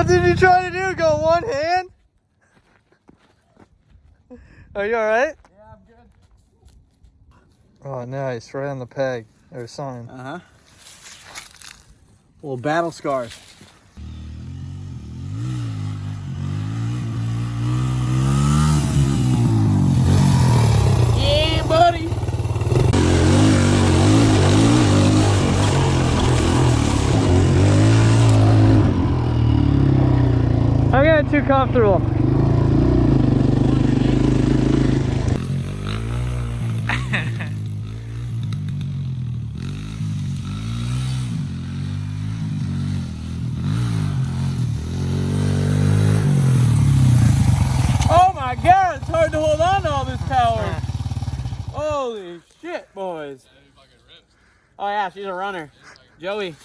did you try to do? Go one hand? Are you alright? Yeah, I'm good. Oh, nice. Right on the peg. Or something. Uh-huh. Little battle scars. Yeah, buddy. I'm getting too comfortable. Oh my god, it's hard to hold on to all this power. Holy shit, boys. Oh yeah, she's a runner. Joey,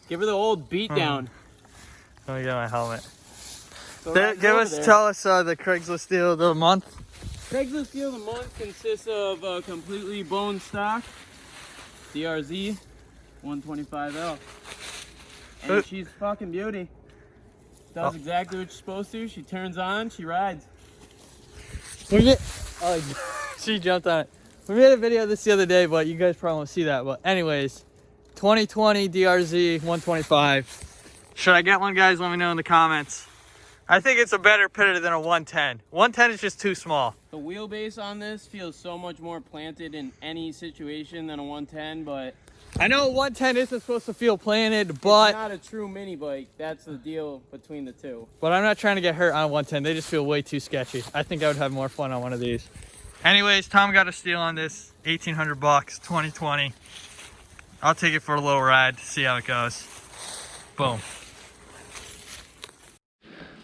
give her the old beat down. Let me get my helmet. So Tell us the Craigslist deal of the month. Craigslist deal of the month consists of a completely bone stock DRZ 125L. And she's fucking beauty. Does exactly what she's supposed to. She turns on, she rides. She jumped on it. We made a video of this the other day, but you guys probably won't see that. But anyways, 2020 DRZ 125. Should I get one, guys? Let me know in the comments. I think it's a better pitter than a 110. 110 is just too small. The wheelbase on this feels so much more planted in any situation than a 110, but I know a 110 isn't supposed to feel planted, but it's not a true mini bike. That's the deal between the two. But I'm not trying to get hurt on a 110. They just feel way too sketchy. I think I would have more fun on one of these. Anyways, Tom got a steal on this. 1,800 bucks, 2020. I'll take it for a little ride to see how it goes. Boom.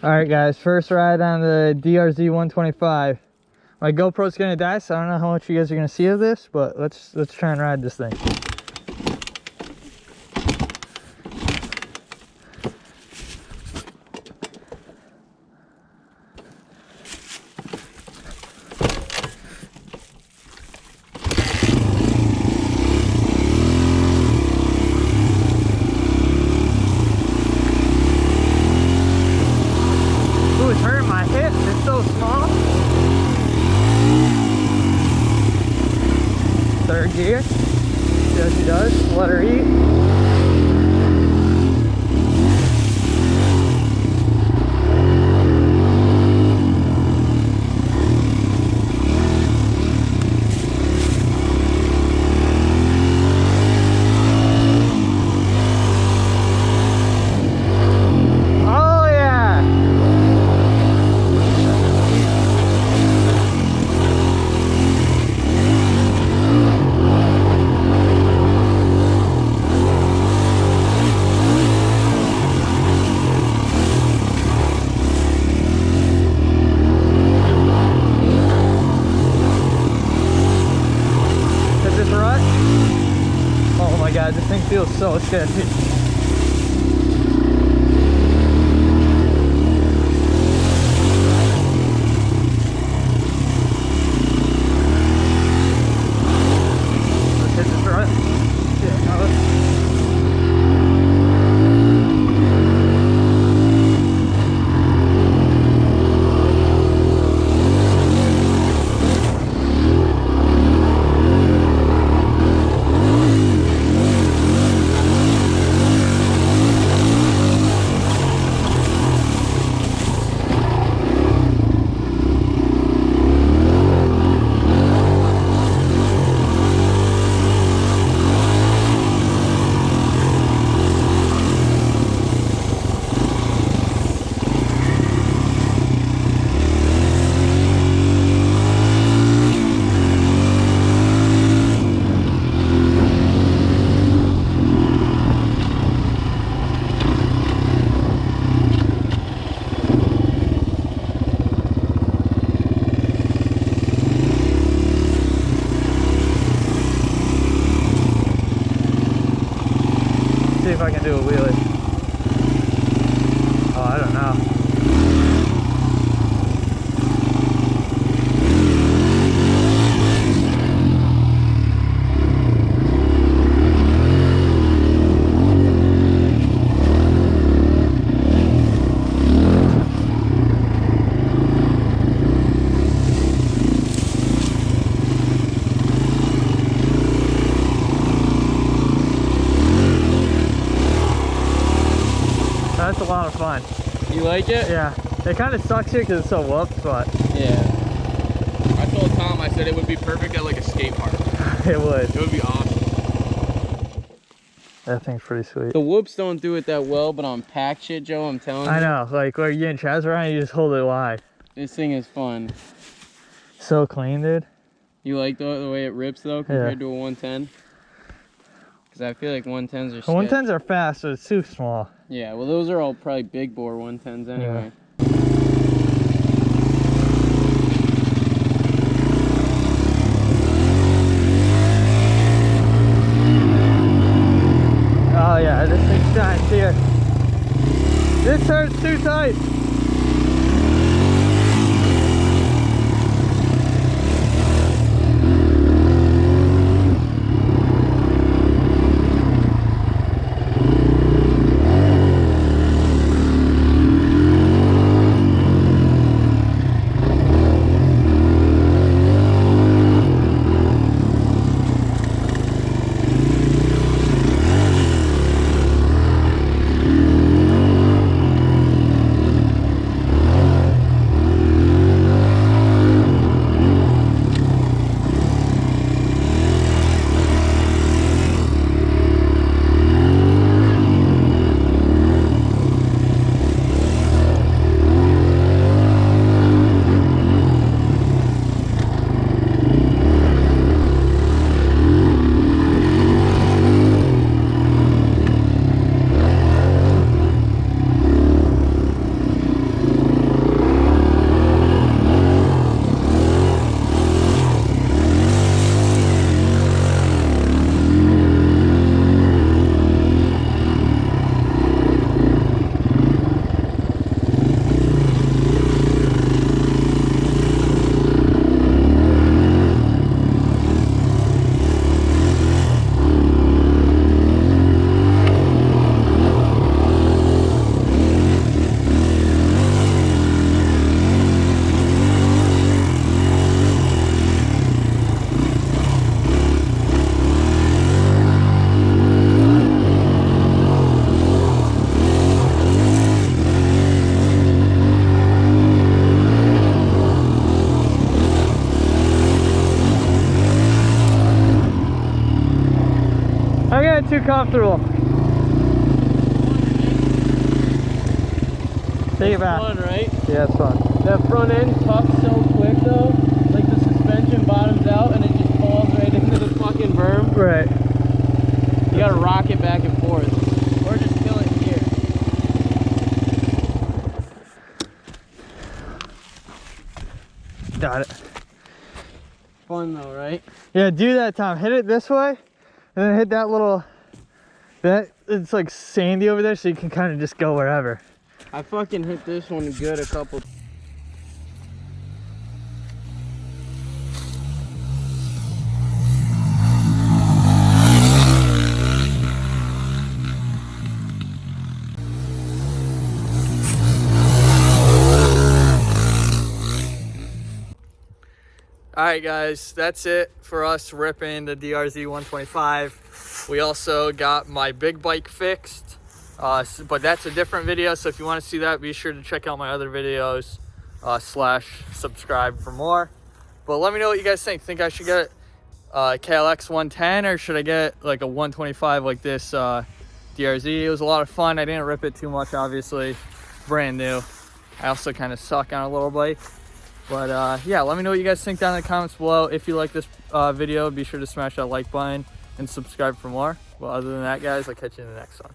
All right, guys, first ride on the DRZ 125. My GoPro's gonna die, so I don't know how much you guys are gonna see of this, but let's try and ride this thing. Ooh, it's hurting my hip. It's so small. Third gear. See how she does. Let her eat. God, this thing feels so sketchy. Let's hit the front. See if I can do a wheelie. Oh, I don't know. like it? Yeah. It kind of sucks here because it's so whooped, but Yeah. I told Tom, I said it would be perfect at like a skate park. it would. It would be awesome. That thing's pretty sweet. The whoops don't do it that well, but on pack shit, Joe, I'm telling you. I know. Like where you and Chaz around, you just hold it wide. This thing is fun. So clean, dude. You like the way it rips though compared to a 110? Because I feel like 110s are The 110s are fast, but it's too small. Yeah, well those are all probably big bore 110s anyway. Oh yeah, this thing's nice here. This turns too tight. I'm getting too comfortable. Take it back. Fun, right? Yeah, it's fun. That front end tucks so quick though. Like the suspension bottoms out and it just falls right into the fucking berm. Right. You gotta rock it back and forth. Or just kill it here. Got it. Fun though, right? Yeah, do that, Tom. Hit it this way, and then hit that little. That it's like sandy over there, so you can kind of just go wherever. I fucking hit this one good a couple. All right, guys, that's it for us ripping the DRZ 125. We also got my big bike fixed, but that's a different video. So if you want to see that, be sure to check out my other videos / subscribe for more. But let me know what you guys think. Think I should get KLX 110 or should I get like a 125 like this DRZ? It was a lot of fun. I didn't rip it too much, obviously. Brand new. I also kind of suck on a little bike. But yeah, let me know what you guys think down in the comments below. If you like this video, be sure to smash that like button and subscribe for more. Well, other than that, guys, I'll catch you in the next one.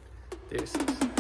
Deuces.